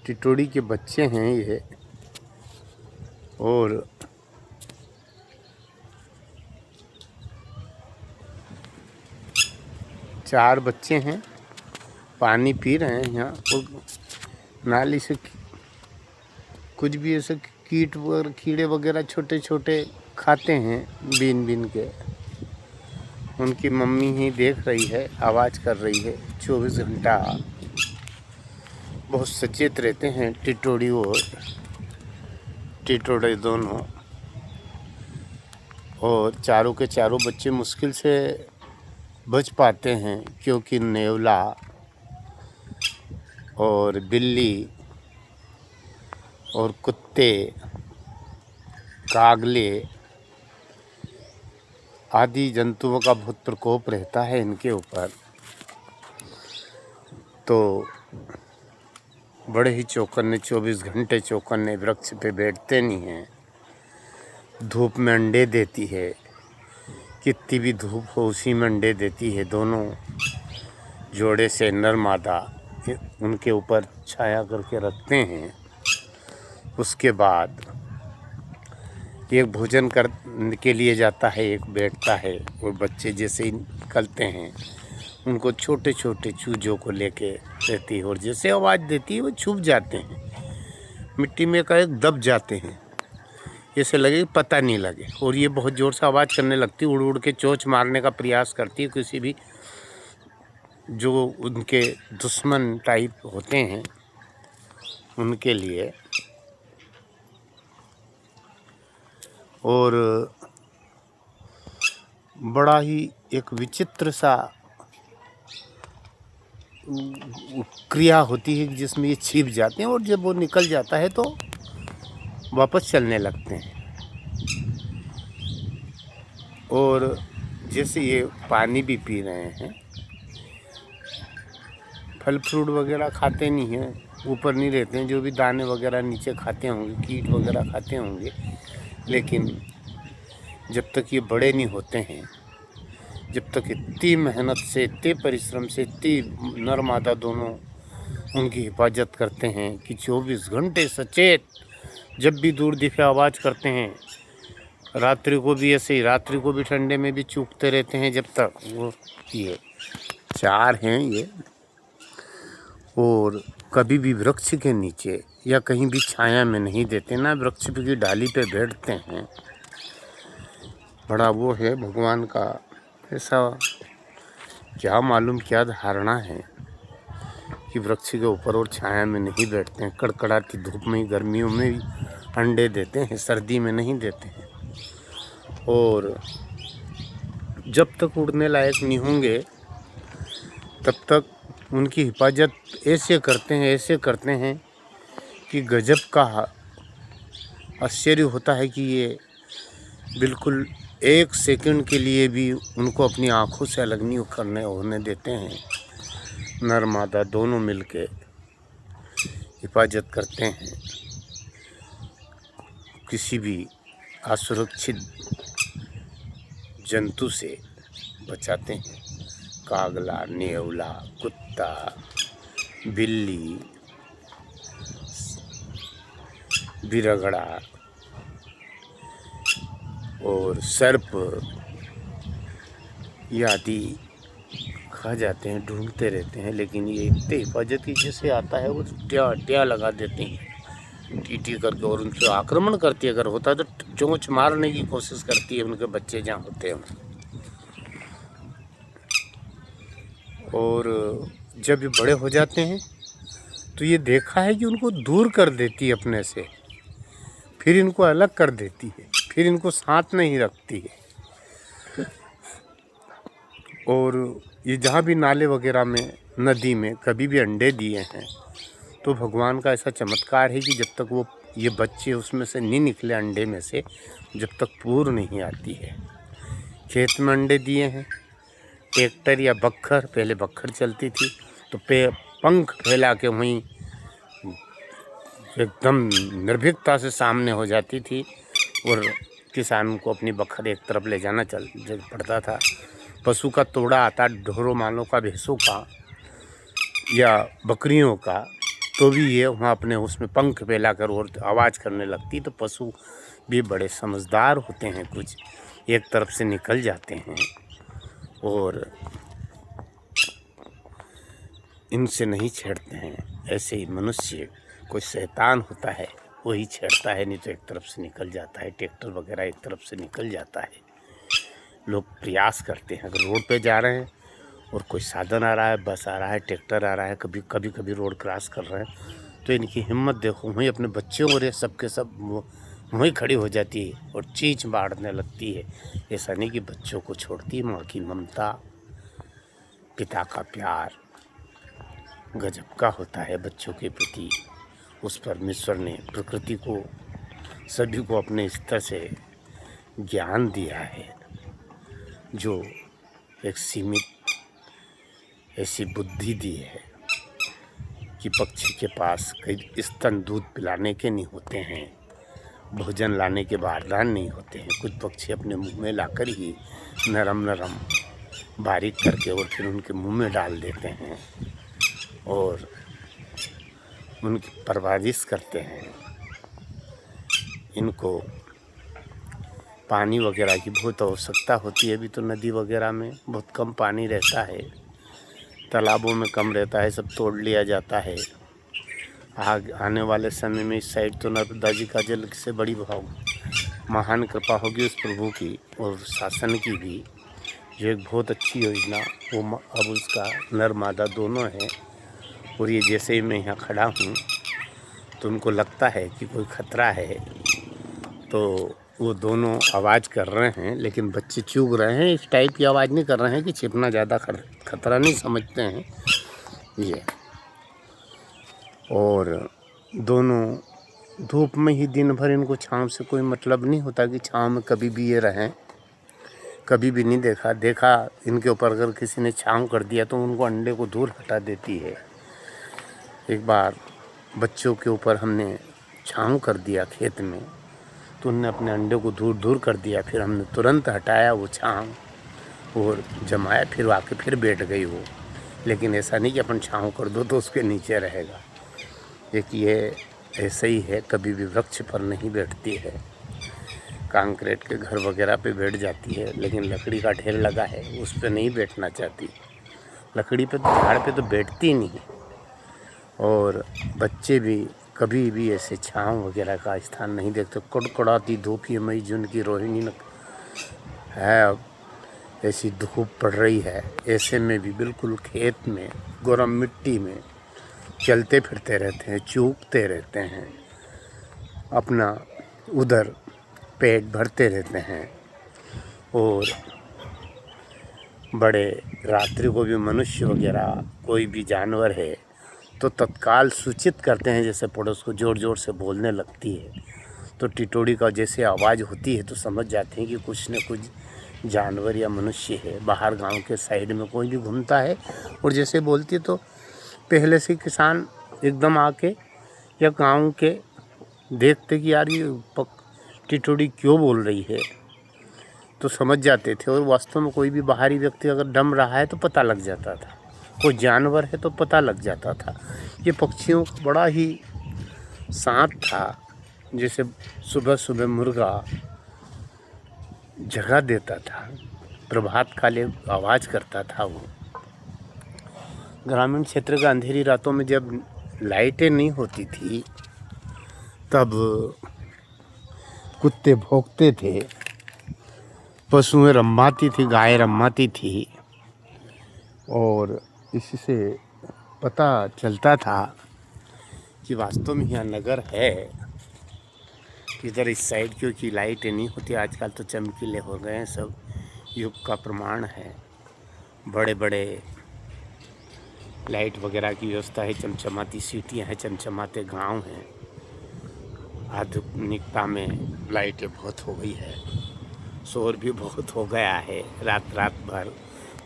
टिटोड़ी के बच्चे हैं ये, और चार बच्चे हैं, पानी पी रहे हैं यहाँ। और नाली से कुछ भी ऐसे कीट वगैरह, कीड़े वगैरह छोटे छोटे खाते हैं बीन बीन के। उनकी मम्मी ही देख रही है, आवाज़ कर रही है 24 घंटा। बहुत सचेत रहते हैं टिटोड़ी और टिटोड़े दोनों। और चारों के चारों बच्चे मुश्किल से बच पाते हैं, क्योंकि नेवला और बिल्ली और कुत्ते, कागले आदि जंतुओं का बहुत प्रकोप रहता है इनके ऊपर। तो बड़े ही चौकन्ने, 24 घंटे चौकन्ने, वृक्ष पे बैठते नहीं हैं। धूप में अंडे देती है, कितनी भी धूप हो उसी में अंडे देती है। दोनों जोड़े से नर मादा उनके ऊपर छाया करके रखते हैं। उसके बाद एक भोजन करने के लिए जाता है, एक बैठता है, और बच्चे जैसे ही निकलते हैं उनको छोटे छोटे चूजों को लेके रहती है, और जैसे आवाज़ देती है वो छुप जाते हैं, मिट्टी में का एक दब जाते हैं, जैसे लगे पता नहीं लगे। और ये बहुत ज़ोर से आवाज़ करने लगती है, उड़ उड़ के चोंच मारने का प्रयास करती है किसी भी जो उनके दुश्मन टाइप होते हैं उनके लिए। और बड़ा ही एक विचित्र सा क्रिया होती है जिसमें ये छिप जाते हैं, और जब वो निकल जाता है तो वापस चलने लगते हैं। और जैसे ये पानी भी पी रहे हैं, फल फ्रूट वगैरह खाते नहीं हैं, ऊपर नहीं रहते हैं, जो भी दाने वगैरह नीचे खाते होंगे, कीट वगैरह खाते होंगे। लेकिन जब तक ये बड़े नहीं होते हैं, जब तक इतनी मेहनत से, इतने परिश्रम से, इतनी नर मादा दोनों उनकी हिफाजत करते हैं कि 24 घंटे सचेत, जब भी दूर दिखे आवाज़ करते हैं। रात्रि को भी ऐसे ही, रात्रि को भी ठंडे में भी चूकते रहते हैं जब तक वो। ये चार हैं ये, और कभी भी वृक्ष के नीचे या कहीं भी छाया में नहीं देते, ना वृक्ष की डाली पे बैठते हैं। बड़ा वो है भगवान का ऐसा, क्या मालूम क्या धारणा है कि वृक्ष के ऊपर और छाया में नहीं बैठते हैं। कड़कड़ाती धूप में, गर्मियों में भी अंडे देते हैं, सर्दी में नहीं देते हैं। और जब तक उड़ने लायक नहीं होंगे तब तक उनकी हिफाजत ऐसे करते हैं कि गजब का आश्चर्य होता है कि ये बिल्कुल एक सेकंड के लिए भी उनको अपनी आँखों से अलग नहीं होने देते हैं। नर मादा दोनों मिलके हिफाजत करते हैं, किसी भी असुरक्षित जंतु से बचाते हैं। कागला, नेवला, कुत्ता, बिल्ली, बिरगड़ा और सर्प ये आदि खा जाते हैं, ढूंढते रहते हैं। लेकिन ये इतने हिफाजत की जैसे आता है वो ट्या लगा देते हैं टीटी करके, और उनसे आक्रमण करती है। अगर होता है तो चोंच मारने की कोशिश करती है उनके बच्चे जहाँ होते हैं। और जब ये बड़े हो जाते हैं तो ये देखा है कि उनको दूर कर देती है अपने से, फिर इनको अलग कर देती है, फिर इनको साथ नहीं रखती है। और ये जहाँ भी नाले वगैरह में, नदी में कभी भी अंडे दिए हैं तो भगवान का ऐसा चमत्कार है कि जब तक वो ये बच्चे उसमें से नहीं निकले अंडे में से, जब तक पूर नहीं आती है। खेत में अंडे दिए हैं, ट्रैक्टर या बक्खर, पहले बक्खर चलती थी तो पंख फैला के वहीं एकदम निर्भीकता से सामने हो जाती थी, और किसान को अपनी बखर एक तरफ ले जाना पड़ता था। पशु का तोड़ा आता, ढोरों मालों का, भैंसों का या बकरियों का, तो भी ये वहाँ अपने उसमें पंख फैलाकर और आवाज़ करने लगती। तो पशु भी बड़े समझदार होते हैं, कुछ एक तरफ से निकल जाते हैं और इनसे नहीं छेड़ते हैं। ऐसे ही मनुष्य कोई शैतान होता है वही छेड़ता है, नहीं तो एक तरफ से निकल जाता है। ट्रैक्टर वगैरह एक तरफ से निकल जाता है। लोग प्रयास करते हैं, अगर रोड पे जा रहे हैं और कोई साधन आ रहा है, बस आ रहा है, ट्रैक्टर आ रहा है, कभी रोड क्रॉस कर रहे हैं, तो इनकी हिम्मत देखो, वहीं अपने बच्चों और ये सब के सब वहीं खड़ी हो जाती है और चींच मारने लगती है। ऐसा नहीं कि बच्चों को छोड़ती है। माँ की ममता, पिता का प्यार गजब का होता है बच्चों के प्रति। उस परमेश्वर ने प्रकृति को, सभी को अपने स्तर से ज्ञान दिया है, जो एक सीमित ऐसी बुद्धि दी है कि पक्षी के पास कई स्तन दूध पिलाने के नहीं होते हैं, भोजन लाने के बारदान नहीं होते हैं। कुछ पक्षी अपने मुंह में लाकर ही नरम नरम बारीक करके और फिर उनके मुंह में डाल देते हैं और उनकी परवरिश करते हैं। इनको पानी वगैरह की बहुत आवश्यकता होती है। अभी तो नदी वगैरह में बहुत कम पानी रहता है, तालाबों में कम रहता है, सब तोड़ लिया जाता है। आने वाले समय में इस साइड तो नर्मदा जी का जल से बड़ी महान कृपा होगी उस प्रभु की और शासन की भी। जो एक बहुत अच्छी योजना, वो अब उसका नर मादा दोनों है। और ये जैसे ही मैं यहाँ खड़ा हूँ तो उनको लगता है कि कोई खतरा है, तो वो दोनों आवाज़ कर रहे हैं, लेकिन बच्चे चूक रहे हैं। इस टाइप की आवाज़ नहीं कर रहे हैं कि छिपना ज़्यादा खतरा नहीं समझते हैं ये। और दोनों धूप में ही दिन भर, इनको छांव से कोई मतलब नहीं होता कि छांव में कभी भी ये रहें। कभी भी नहीं देखा इनके ऊपर अगर किसी ने छांव कर दिया तो उनको अंडे को दूर हटा देती है। एक बार बच्चों के ऊपर हमने छांव कर दिया खेत में, तो उनने अपने अंडे को दूर कर दिया। फिर हमने तुरंत हटाया वो छांव और जमाया, फिर आके फिर बैठ गई वो। लेकिन ऐसा नहीं कि अपन छांव कर दो तो उसके नीचे रहेगा। एक ये ऐसे ही है, कभी भी वृक्ष पर नहीं बैठती है, कंक्रीट के घर वगैरह पे बैठ जाती है, लेकिन लकड़ी का ढेर लगा है उस पर नहीं बैठना चाहती। लकड़ी पे, झाड़ पे तो बैठती नहीं। और बच्चे भी कभी भी ऐसे छांव वगैरह का स्थान नहीं देखते। कड़कड़ाती धूप, ये मई जून की रोहिणी है, अब ऐसी धूप पड़ रही है, ऐसे में भी बिल्कुल खेत में गर्म मिट्टी में चलते फिरते रहते हैं, चूकते रहते हैं, अपना उधर पेट भरते रहते हैं। और बड़े रात्रि को भी मनुष्य वगैरह कोई भी जानवर है तो तत्काल सूचित करते हैं। जैसे पड़ोस को ज़ोर से बोलने लगती है तो टिटोड़ी का जैसे आवाज़ होती है तो समझ जाते हैं कि कुछ न कुछ जानवर या मनुष्य है। बाहर गांव के साइड में कोई भी घूमता है और जैसे बोलती है तो पहले से किसान एकदम आके या गांव के देखते कि यार ये टिटोड़ी क्यों बोल रही है, तो समझ जाते थे। और वास्तव में कोई भी बाहरी व्यक्ति अगर डम रहा है तो पता लग जाता था, कोई जानवर है तो पता लग जाता था। ये पक्षियों का बड़ा ही शांत था। जैसे सुबह सुबह मुर्गा जगा देता था, प्रभात काले आवाज़ करता था वो। ग्रामीण क्षेत्र का अंधेरी रातों में जब लाइटें नहीं होती थी तब कुत्ते भौंकते थे, पशुएं रम्भाती थी, गाय रम्भाती थी। और इससे पता चलता था कि वास्तव में यहाँ नगर है। इधर इस साइड क्योंकि लाइटें नहीं होती, आजकल तो चमकीले हो गए हैं, सब युग का प्रमाण है। बड़े बड़े लाइट वगैरह की व्यवस्था है, चमचमाती सीटियाँ हैं, चमचमाते गांव हैं। आधुनिकता में लाइटें बहुत हो गई है, शोर भी बहुत हो गया है। रात भर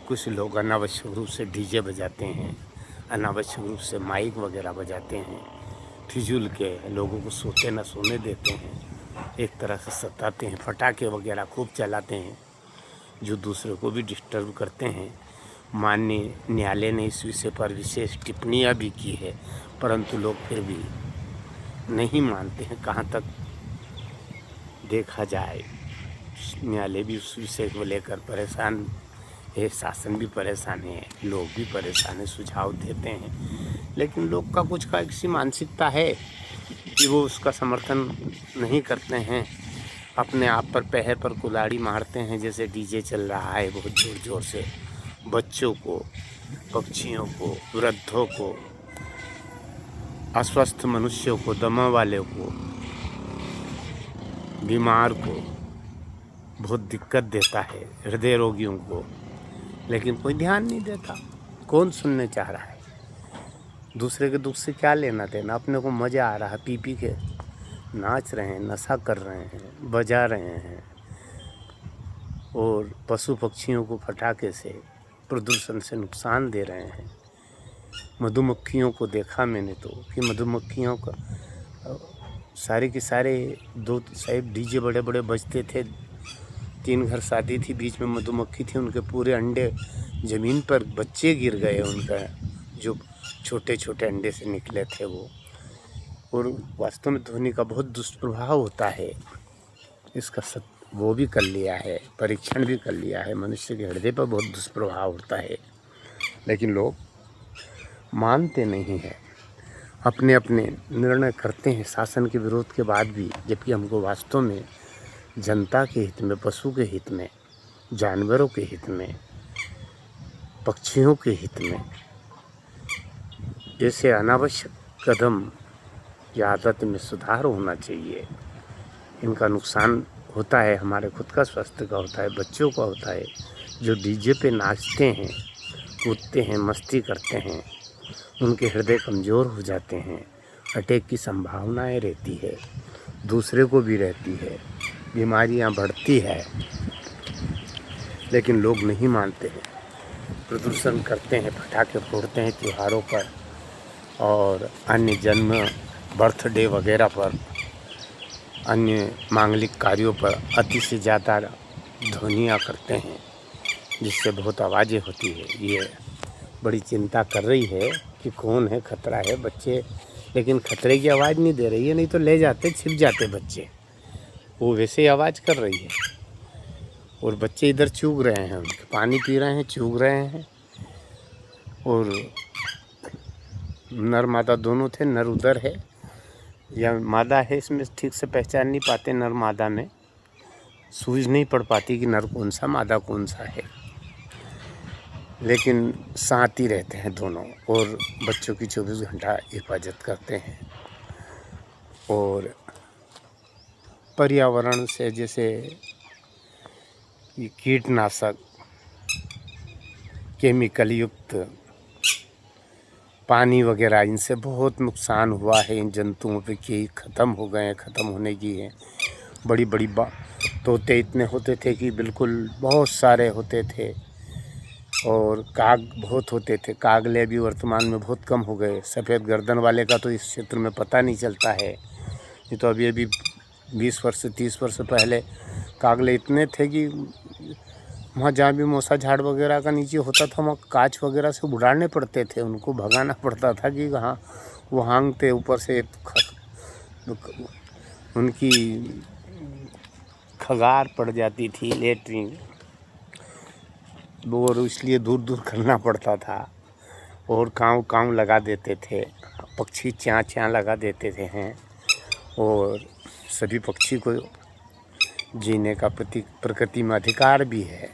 कुछ लोग अनावश्यक रूप से डीजे बजाते हैं, अनावश्यक रूप से माइक वगैरह बजाते हैं, फिजूल के लोगों को सोते न सोने देते हैं, एक तरह से सताते हैं। पटाखे वगैरह खूब चलाते हैं जो दूसरे को भी डिस्टर्ब करते हैं। माननीय न्यायालय ने इस विषय पर विशेष टिप्पणियाँ भी की है, परंतु लोग फिर भी नहीं मानते हैं। कहाँ तक देखा जाए, न्यायालय भी उस विषय को लेकर परेशान है, शासन भी परेशान है, लोग भी परेशान हैं, सुझाव देते हैं, लेकिन लोग का कुछ का ऐसी मानसिकता है कि वो उसका समर्थन नहीं करते हैं। अपने आप पर पैर पर कुल्हाड़ी मारते हैं, जैसे डीजे चल रहा है बहुत ज़ोर ज़ोर से। बच्चों को, पक्षियों को, वृद्धों को, अस्वस्थ मनुष्यों को, दमा वाले को, बीमार को बहुत दिक्कत देता है, हृदय रोगियों को, लेकिन कोई ध्यान नहीं देता। कौन सुनने चाह रहा है? दूसरे के दुख से क्या लेना देना? अपने को मज़ा आ रहा है, पी पी के नाच रहे हैं, नशा कर रहे हैं, बजा रहे हैं, और पशु पक्षियों को पटाखे से, प्रदूषण से नुकसान दे रहे हैं। मधुमक्खियों को देखा मैंने तो कि मधुमक्खियों का सारे के सारे दो साइड डीजे बड़े बड़े बजते थे। 3 घर शादी थी, बीच में मधुमक्खी थी, उनके पूरे अंडे ज़मीन पर, बच्चे गिर गए उनका, जो छोटे छोटे अंडे से निकले थे वो। और वास्तव में ध्वनि का बहुत दुष्प्रभाव होता है। इसका वो भी कर लिया है, परीक्षण भी कर लिया है, मनुष्य के हृदय पर बहुत दुष्प्रभाव होता है, लेकिन लोग मानते नहीं हैं। अपने अपने निर्णय करते हैं शासन के विरोध के बाद भी, जबकि हमको वास्तव में जनता के हित में, पशु के हित में, जानवरों के हित में, पक्षियों के हित में ऐसे अनावश्यक कदम की आदत में सुधार होना चाहिए। इनका नुकसान होता है, हमारे खुद का स्वास्थ्य का होता है, बच्चों का होता है। जो डीजे पे नाचते हैं, कूदते हैं, मस्ती करते हैं, उनके हृदय कमज़ोर हो जाते हैं, अटैक की संभावनाएं रहती है, दूसरे को भी रहती है, बीमारियां बढ़ती है, लेकिन लोग नहीं मानते हैं। प्रदूषण करते हैं, पटाखे फोड़ते हैं त्योहारों पर और अन्य जन्म, बर्थडे वगैरह पर, अन्य मांगलिक कार्यों पर अति से ज़्यादा ध्वनियाँ करते हैं, जिससे बहुत आवाज़ें होती है। ये बड़ी चिंता कर रही है कि कौन है, खतरा है। बच्चे लेकिन खतरे की आवाज़ नहीं दे रही है, नहीं तो ले जाते, छिप जाते बच्चे। वो वैसे ही आवाज़ कर रही है, और बच्चे इधर चूग रहे हैं, उनके पानी पी रहे हैं, चूग रहे हैं। और नर मादा दोनों थे, नर उधर है या मादा है, इसमें ठीक से पहचान नहीं पाते। नर मादा में सूझ नहीं पड़ पाती कि नर कौन सा, मादा कौन सा है, लेकिन साथ ही रहते हैं दोनों, और बच्चों की 24 घंटा हिफाजत करते हैं। और पर्यावरण से, जैसे ये कीटनाशक, केमिकल युक्त पानी वगैरह, इनसे बहुत नुकसान हुआ है इन जंतुओं पे कि ख़त्म हो गए हैं, ख़त्म होने की है। बड़ी बड़ी तोते इतने होते थे कि बिल्कुल बहुत सारे होते थे, और काग बहुत होते थे। कागले भी वर्तमान में बहुत कम हो गए। सफ़ेद गर्दन वाले का तो इस क्षेत्र में पता नहीं चलता है। ये तो अभी 20 वर्ष से 30 वर्ष पहले कागले इतने थे कि वहाँ जहाँ भी मौसा झाड़ वगैरह का नीचे होता था, वहाँ कांच वगैरह से उड़ाने पड़ते थे, उनको भगाना पड़ता था कि कहाँ वो हांगते ऊपर से, उनकी खगार पड़ जाती थी लेटरिन, और इसलिए दूर दूर करना पड़ता था। और काँव काँव लगा देते थे, पक्षी च्याँ च्याँ लगा देते थे हैं। और सभी पक्षी को जीने का प्रकृति में अधिकार भी है,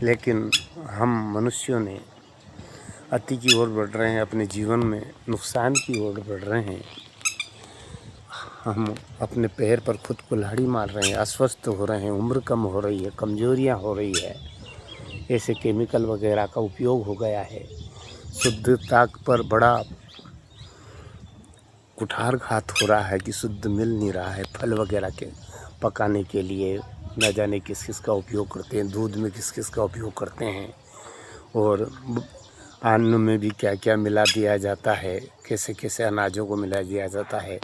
लेकिन हम मनुष्यों ने अति की ओर बढ़ रहे हैं, अपने जीवन में नुकसान की ओर बढ़ रहे हैं। हम अपने पैर पर खुद कुल्हाड़ी मार रहे हैं, अस्वस्थ हो रहे हैं, उम्र कम हो रही है, कमजोरियां हो रही है। ऐसे केमिकल वगैरह का उपयोग हो गया है। शुद्धता पर बड़ा कुठारघात हो रहा है कि शुद्ध मिल नहीं रहा है। फल वगैरह के पकाने के लिए न जाने किस किस का उपयोग करते हैं, दूध में किस किस का उपयोग करते हैं, और अन्न में भी क्या क्या मिला दिया जाता है, कैसे कैसे अनाजों को मिला दिया जाता है।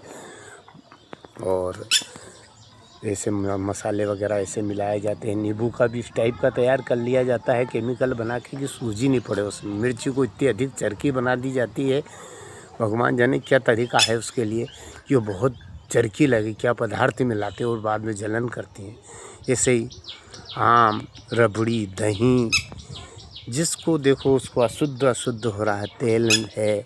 और ऐसे मसाले वगैरह ऐसे मिलाए जाते हैं। नींबू का भी इस टाइप का तैयार कर लिया जाता है केमिकल बना के कि सूजी नहीं पड़े उसमें। मिर्ची को इतनी अधिक चरखी बना दी जाती है, भगवान जाने क्या तरीका है उसके लिए कि वो बहुत चरखी लगे, क्या पदार्थ मिलाते हैं और बाद में जलन करती हैं। ऐसे ही आम, रबड़ी, दही, जिसको देखो उसको अशुद्ध अशुद्ध हो रहा है। तेल है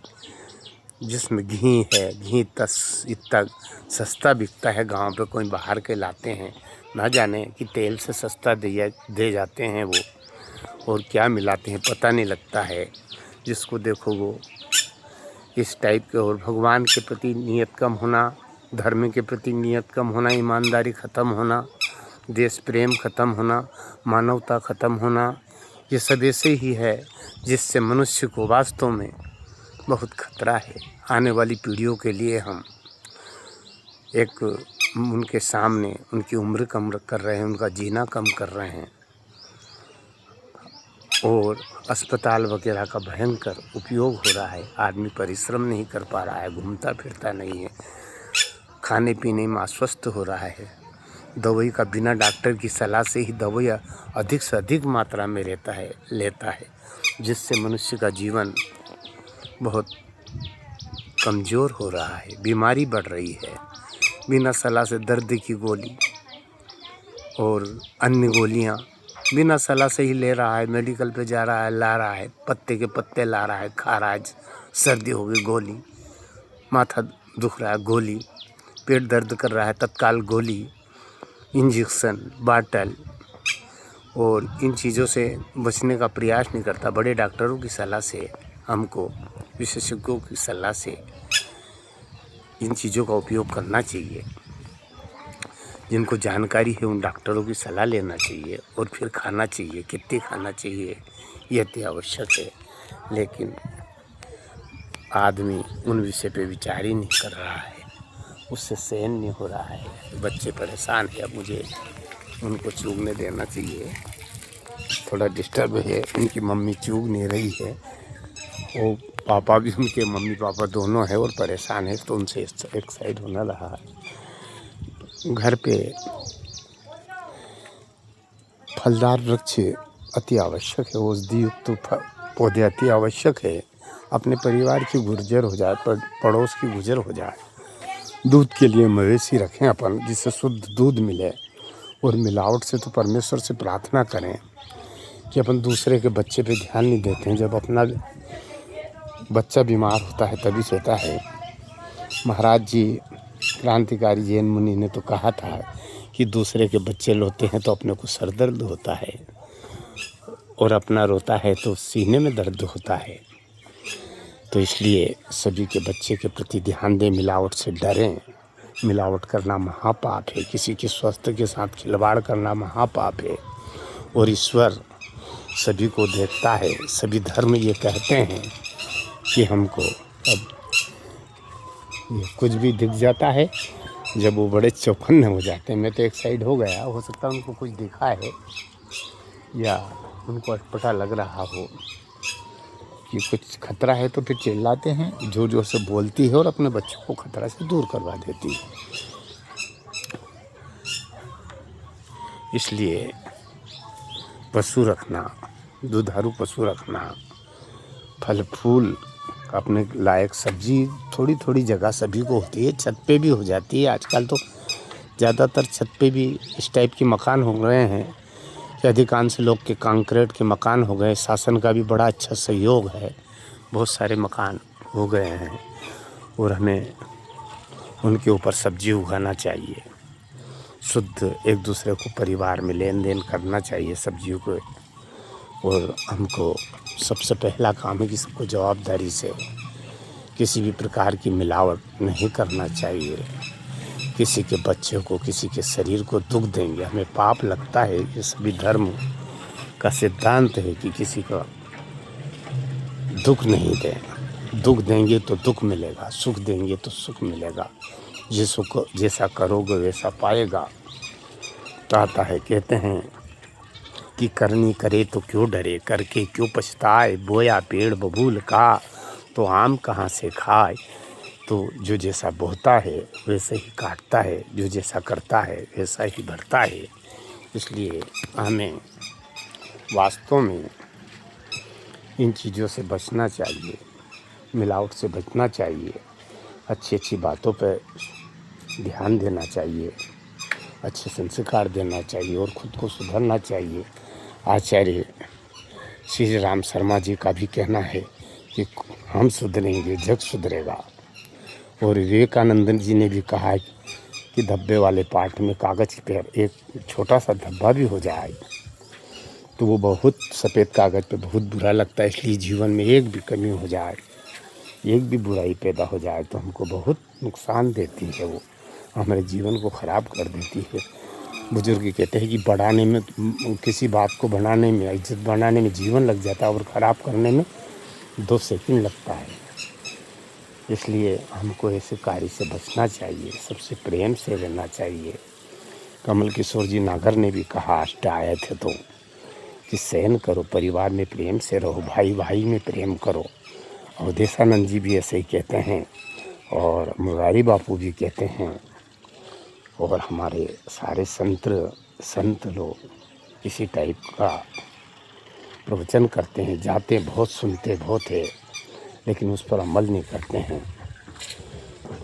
जिसमें घी है, घी इतना सस्ता बिकता है गांव पे, कोई बाहर के लाते हैं, ना जाने कि तेल से सस्ता दे जाते हैं वो, और क्या मिलाते हैं पता नहीं लगता है। जिसको देखो वो इस टाइप के। और भगवान के प्रति नियत कम होना, धर्म के प्रति नियत कम होना, ईमानदारी ख़त्म होना, देश प्रेम ख़त्म होना, मानवता ख़त्म होना, ये सब ऐसे ही है जिससे मनुष्य को वास्तव में बहुत खतरा है। आने वाली पीढ़ियों के लिए हम एक उनके सामने उनकी उम्र कम कर रहे हैं, उनका जीना कम कर रहे हैं, और अस्पताल वगैरह का भयंकर उपयोग हो रहा है। आदमी परिश्रम नहीं कर पा रहा है, घूमता फिरता नहीं है, खाने पीने में अस्वस्थ हो रहा है। दवाई का बिना डॉक्टर की सलाह से ही दवाई अधिक से अधिक मात्रा में लेता है, जिससे मनुष्य का जीवन बहुत कमज़ोर हो रहा है, बीमारी बढ़ रही है। बिना सलाह से दर्द की गोली और अन्य गोलियां बिना सलाह से ही ले रहा है, मेडिकल पे जा रहा है, ला रहा है, पत्ते के पत्ते ला रहा है, खा रहा है। सर्दी हो गई गोली, माथा दुख रहा है गोली, पेट दर्द कर रहा है तत्काल गोली, इंजेक्शन, बाटल, और इन चीज़ों से बचने का प्रयास नहीं करता। बड़े डॉक्टरों की सलाह से, हमको विशेषज्ञों की सलाह से इन चीज़ों का उपयोग करना चाहिए। जिनको जानकारी है उन डॉक्टरों की सलाह लेना चाहिए और फिर खाना चाहिए। कितनी खाना चाहिए यह अति आवश्यक है, लेकिन आदमी उन विषय पे विचार ही नहीं कर रहा है, उससे सहन नहीं हो रहा है। बच्चे परेशान है, अब मुझे उनको चूगने देना चाहिए। थोड़ा डिस्टर्ब है, उनकी मम्मी चूग नहीं रही है, वो पापा भी, उनके मम्मी पापा दोनों है और परेशान है, तो उनसे एक साइड होना रहा है। घर पे फलदार वृक्ष अति आवश्यक है, औषधि युक्त पौधे अति आवश्यक है। अपने परिवार की गुर्जर हो जाए, पड़ोस की गुजर हो जाए। दूध के लिए मवेशी रखें अपन, जिससे शुद्ध दूध मिले, और मिलावट से तो परमेश्वर से प्रार्थना करें कि अपन दूसरे के बच्चे पे ध्यान नहीं देते हैं। जब अपना बच्चा बीमार होता है तभी सोता है। महाराज जी, क्रांतिकारी जैन मुनि ने तो कहा था कि दूसरे के बच्चे रोते हैं तो अपने को सर दर्द होता है, और अपना रोता है तो सीने में दर्द होता है। तो इसलिए सभी के बच्चे के प्रति ध्यान दें, मिलावट से डरें। मिलावट करना महापाप है, किसी के स्वास्थ्य के साथ खिलवाड़ करना महापाप है, और ईश्वर सभी को देखता है। सभी धर्म ये कहते हैं कि हमको अब ये कुछ भी दिख जाता है जब वो बड़े चौकन्ने हो जाते हैं। मैं तो एक साइड हो गया, हो सकता है उनको कुछ दिखा है या उनको अटपटा लग रहा हो कि कुछ खतरा है, तो फिर चिल्लाते हैं, जोर जोर से बोलती है और अपने बच्चों को खतरा से दूर करवा देती है। इसलिए पशु रखना, दुधारू पशु रखना, फल फूल अपने लायक सब्जी थोड़ी थोड़ी जगह सभी को होती है, छत पे भी हो जाती है। आजकल तो ज़्यादातर छत पे भी इस टाइप के मकान हो गए हैं कि अधिकांश लोग के कंक्रीट के मकान हो गए। शासन का भी बड़ा अच्छा सहयोग है, बहुत सारे मकान हो गए हैं, और हमें उनके ऊपर सब्जी उगाना चाहिए। शुद्ध एक दूसरे को परिवार में लेन देन करना चाहिए सब्जियों को, और हमको सबसे पहला काम है कि सबको जवाबदारी से किसी भी प्रकार की मिलावट नहीं करना चाहिए। किसी के बच्चे को, किसी के शरीर को दुख देंगे हमें पाप लगता है। ये सभी धर्म का सिद्धांत है कि किसी का दुख नहीं दें। दुख देंगे तो दुख मिलेगा, सुख देंगे तो सुख मिलेगा। जिसको जैसा करोगे वैसा पाएगा। तो आता है, कहते हैं कि करनी करे तो क्यों डरे, करके क्यों पछताए। बोया पेड़ बबूल का तो आम कहाँ से खाए। तो जो जैसा बोता है वैसे ही काटता है, जो जैसा करता है वैसा ही भरता है। इसलिए हमें वास्तव में इन चीज़ों से बचना चाहिए, मिलावट से बचना चाहिए, अच्छी अच्छी बातों पर ध्यान देना चाहिए, अच्छे संस्कार देना चाहिए और ख़ुद को सुधरना चाहिए। आचार्य श्री राम शर्मा जी का भी कहना है कि हम सुधरेंगे जग सुधरेगा। और विवेकानंद जी ने भी कहा है कि धब्बे वाले पाठ में कागज़ पर एक छोटा सा धब्बा भी हो जाए तो वो बहुत सफ़ेद कागज़ पे बहुत बुरा लगता है। इसलिए जीवन में एक भी कमी हो जाए, एक भी बुराई पैदा हो जाए तो हमको बहुत नुकसान देती है, वो हमारे जीवन को ख़राब कर देती है। बुजुर्ग कहते हैं कि बढ़ाने में, किसी बात को बढ़ाने में, इज्जत बढ़ाने में जीवन लग जाता है और ख़राब करने में 2 सेकंड लगता है। इसलिए हमको ऐसे कार्य से बचना चाहिए, सबसे प्रेम से रहना चाहिए। कमल किशोर जी नागर ने भी कहा, अष्ट आए थे तो, कि सहन करो, परिवार में प्रेम से रहो, भाई भाई में प्रेम करो। अवधेशानंद जी भी ऐसे ही कहते हैं और मुरारी बापू भी कहते हैं और हमारे सारे संत लोग इसी टाइप का प्रवचन करते हैं, जाते बहुत, सुनते बहुत है, लेकिन उस पर अमल नहीं करते हैं।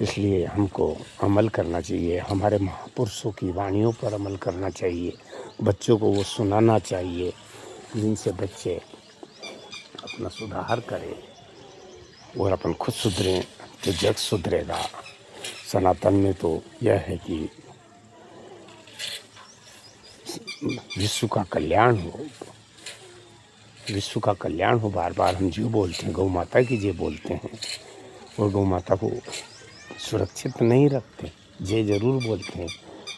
इसलिए हमको अमल करना चाहिए, हमारे महापुरुषों की वाणियों पर अमल करना चाहिए, बच्चों को वो सुनाना चाहिए, जिनसे बच्चे अपना सुधार करें और अपन खुद सुधरें तो जग सुधरेगा। सनातन में तो यह है कि विश्व का कल्याण हो, विश्व का कल्याण हो। बार बार हम जो बोलते हैं, गौ माता की जे बोलते हैं और गौ माता को सुरक्षित नहीं रखते, जे जरूर बोलते हैं।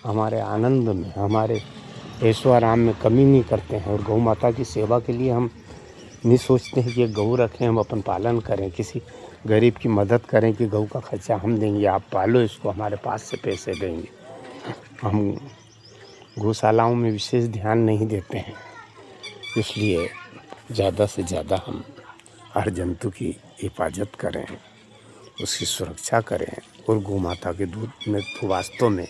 हमारे आनंद में, हमारे ऐश्वर्य में कमी नहीं करते हैं। और गौ माता की सेवा के लिए हम नहीं सोचते हैं कि एक गऊ रखें, हम अपन पालन करें, किसी गरीब की मदद करें कि गऊ का खर्चा हम देंगे, आप पालो इसको, हमारे पास से पैसे देंगे। हम गौशालाओं में विशेष ध्यान नहीं देते हैं। इसलिए ज़्यादा से ज़्यादा हम हर जंतु की हिफाजत करें, उसकी सुरक्षा करें। और गौ माता के दूध में तो वास्तव में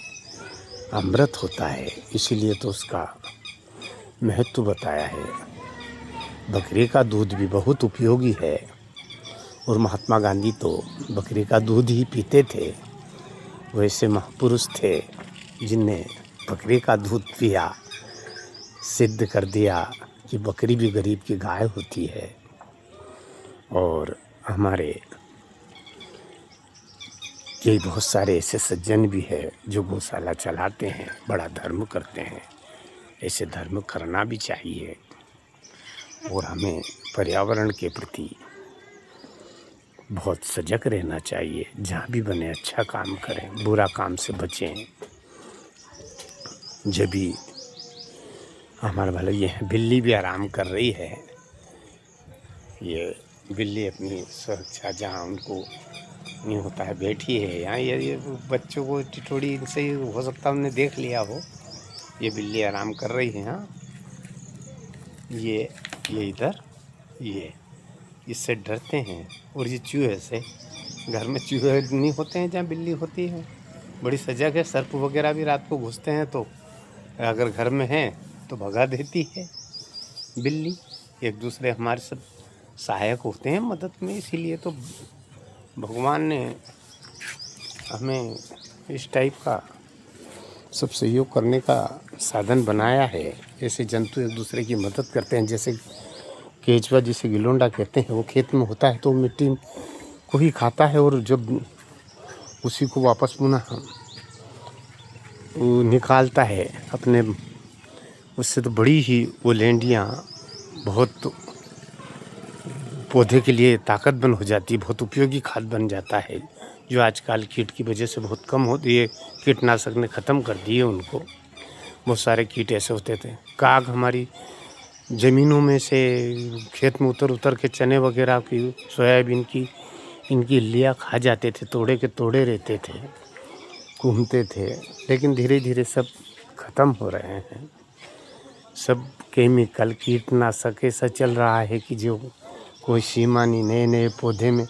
अमृत होता है, इसीलिए तो उसका महत्व बताया है। बकरी का दूध भी बहुत उपयोगी है और महात्मा गांधी तो बकरी का दूध ही पीते थे। वैसे महापुरुष थे जिनने बकरी का दूध पिया, सिद्ध कर दिया कि बकरी भी गरीब की गाय होती है। और हमारे कई बहुत सारे ऐसे सज्जन भी हैं जो गौशाला चलाते हैं, बड़ा धर्म करते हैं। ऐसे धर्म करना भी चाहिए और हमें पर्यावरण के प्रति बहुत सजग रहना चाहिए। जहाँ भी बने अच्छा काम करें, बुरा काम से बचें। जब भी हमारे भले ये बिल्ली भी आराम कर रही है, ये बिल्ली अपनी सुरक्षा जहाँ उनको नहीं होता है बैठी है यहाँ। ये बच्चों को टिटोड़ी इनसे ही हो सकता है उन्होंने देख लिया हो, ये बिल्ली आराम कर रही है। हाँ, ये इधर, ये इससे डरते हैं। और ये चूहे से, घर में चूहे नहीं होते हैं जहाँ बिल्ली होती है, बड़ी सजग है। सर्प वगैरह भी रात को घुसते हैं तो अगर घर में हैं तो भगा देती है बिल्ली। एक दूसरे हमारे सब सहायक होते हैं मदद में। इसीलिए तो भगवान ने हमें इस टाइप का सब सहयोग करने का साधन बनाया है। ऐसे जंतु एक दूसरे की मदद करते हैं। जैसे केचुआ, जिसे गिलोंडा कहते हैं, वो खेत में होता है तो मिट्टी को ही खाता है और जब उसी को वापस पुनः निकालता है अपने, उससे तो बड़ी ही वो लेंडियाँ बहुत पौधे के लिए ताकत बन हो जाती है, बहुत उपयोगी खाद बन जाता है, जो आजकल कीट की वजह से बहुत कम होती है। कीटनाशक ने ख़त्म कर दिए उनको। बहुत सारे कीट ऐसे होते थे। काग हमारी ज़मीनों में से खेत में उतर के चने वगैरह की, सोयाबीन की, इनकी इल्लियाँ खा जाते थे, तोड़े के तोड़े रहते थे, घूमते थे। लेकिन धीरे धीरे सब ख़त्म हो रहे हैं। सब केमिकल, कीटनाशक ऐसा चल रहा है कि जो कोई सीमा नहीं। नए नए पौधे में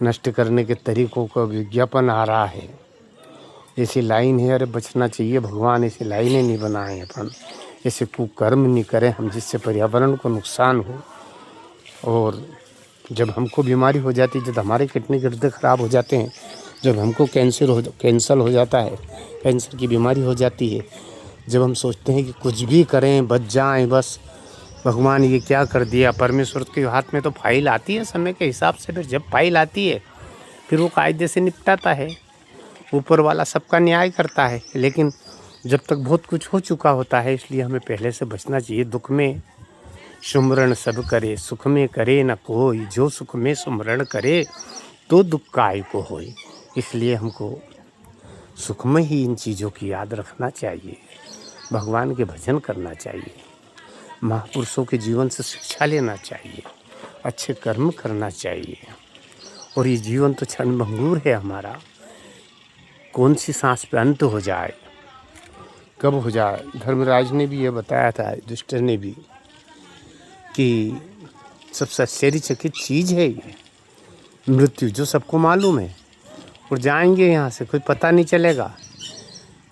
नष्ट करने के तरीकों का विज्ञापन आ रहा है। ऐसी लाइन है, अरे बचना चाहिए, भगवान ऐसी लाइनें नहीं बनाए अपन, ऐसे कुकर्म नहीं करें हम जिससे पर्यावरण को नुकसान हो। और जब हमको बीमारी हो जाती है, जब हमारे किडनी गुर्दे खराब हो जाते हैं, जब हमको कैंसर हो जाता है, कैंसर की बीमारी हो जाती है, जब हम सोचते हैं कि कुछ भी करें बच जाएं, बस भगवान ये क्या कर दिया। परमेश्वर के हाथ में तो फाइल आती है समय के हिसाब से, फिर जब फाइल आती है फिर वो कायदे से निपटाता है। ऊपर वाला सबका न्याय करता है, लेकिन जब तक बहुत कुछ हो चुका होता है, इसलिए हमें पहले से बचना चाहिए। दुख में सुमरण सब करे, सुख में करे न कोई, जो सुख में सुमरण करे तो दुख काय को होई। इसलिए हमको सुख में ही इन चीज़ों की याद रखना चाहिए, भगवान के भजन करना चाहिए, महापुरुषों के जीवन से शिक्षा लेना चाहिए, अच्छे कर्म करना चाहिए। और ये जीवन तो क्षणभंगुर है हमारा, कौन सी सांस पे अंत हो जाए, कब हो जाए। धर्मराज ने भी ये बताया था, युधिष्ठिर ने भी, कि सबसे आश्चर्यचकित चीज़ है ये मृत्यु, जो सबको मालूम है। और जाएंगे यहाँ से, कोई पता नहीं चलेगा।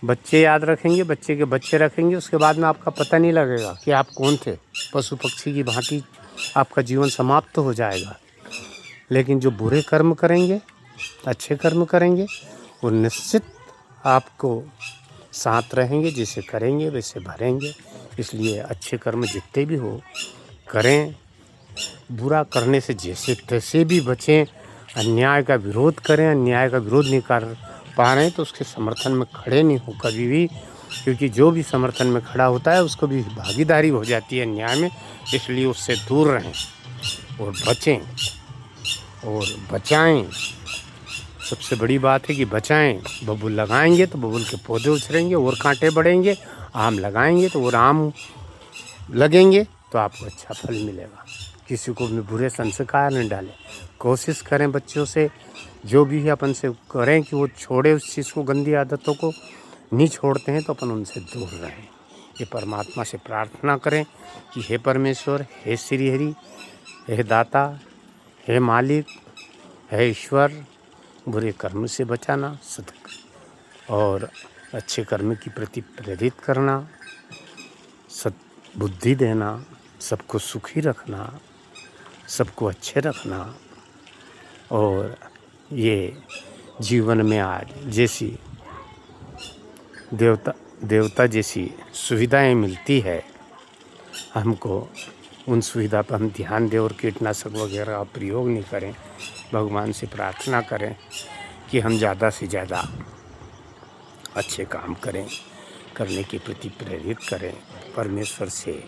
बच्चे याद रखेंगे, बच्चे के बच्चे रखेंगे, उसके बाद में आपका पता नहीं लगेगा कि आप कौन थे। पशु पक्षी की भांति आपका जीवन समाप्त हो जाएगा। लेकिन जो बुरे कर्म करेंगे, अच्छे कर्म करेंगे, वो निश्चित आपको साथ रहेंगे। जैसे करेंगे वैसे भरेंगे। इसलिए अच्छे कर्म जितने भी हो करें, बुरा करने से जैसे तैसे भी बचें, अन्याय का विरोध करें। अन्याय का विरोध नहीं कर पा रहे हैं तो उसके समर्थन में खड़े नहीं हो कभी भी, क्योंकि जो भी समर्थन में खड़ा होता है उसको भी भागीदारी हो जाती है अन्याय में। इसलिए उससे दूर रहें और बचें और बचाएं। सबसे बड़ी बात है कि बचाएं। बबूल लगाएंगे तो बबूल के पौधे उछलेंगे और कांटे बढ़ेंगे, आम लगाएंगे तो वो आम लगेंगे, तो आपको अच्छा फल मिलेगा। किसी को भी बुरे संस्कार न डालें। कोशिश करें बच्चों से, जो भी है अपन से करें कि वो छोड़े उस चीज़ को, गंदी आदतों को। नहीं छोड़ते हैं तो अपन उनसे दूर रहें। ये परमात्मा से प्रार्थना करें कि हे परमेश्वर, हे श्री हरि, हे दाता, हे मालिक, हे ईश्वर, बुरे कर्म से बचाना, और अच्छे कर्म की प्रति प्रेरित करना, बुद्धि देना, सबको सुखी रखना, सबको अच्छे रखना। और ये जीवन में आज जैसी देवता जैसी सुविधाएं मिलती है, हमको उन सुविधा पर हम ध्यान दें और कीटनाशक वगैरह का प्रयोग नहीं करें। भगवान से प्रार्थना करें कि हम ज़्यादा से ज़्यादा अच्छे काम करें, करने के प्रति प्रेरित करें। परमेश्वर से,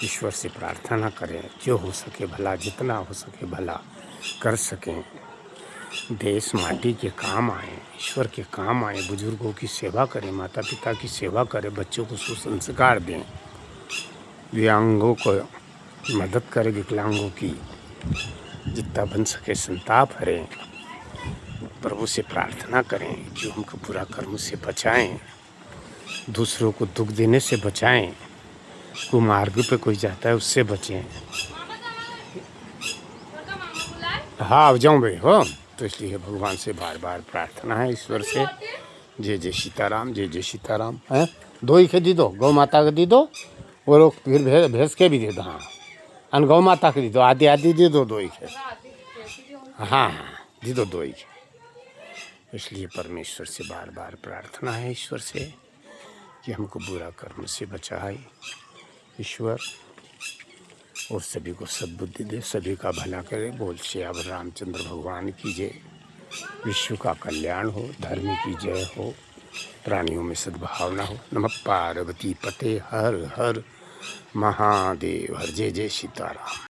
ईश्वर से प्रार्थना करें, जो हो सके भला, जितना हो सके भला कर सकें। देश माटी के काम आए, ईश्वर के काम आए, बुजुर्गों की सेवा करें, माता पिता की सेवा करें, बच्चों को सुसंस्कार दें, दिव्यांगों को मदद करें, विकलांगों की जितना बन सके संताप हरें। प्रभु से प्रार्थना करें कि हमको बुरा कर्म से बचाएं, दूसरों को दुख देने से बचाएं, कुमार्ग पे कोई जाता है उससे बचें। हाँ जाऊँ भाई हो। तो इसलिए भगवान से बार बार प्रार्थना है, ईश्वर से। जय जय सीताराम, जय जय सीताराम। हैं, दो ही के दी दो, गौ माता के दी दो, और फिर भैंस के भी दे दो। हाँ, और गौ माता के दी दो, आधी आधी दे दो, दो ही के। हाँ हाँ दी दो, दो ही के। इसलिए परमेश्वर से बार बार प्रार्थना है, ईश्वर से, कि हमको बुरा कर्म से बचाए ईश्वर, और सभी को सद्बुद्धि दे, सभी का भला करे। बोल श्री अब रामचंद्र भगवान की जय। विश्व का कल्याण हो, धर्म की जय हो, प्राणियों में सद्भावना हो। नमः पार्वती पते हर हर महादेव हर। जय जय सीताराम।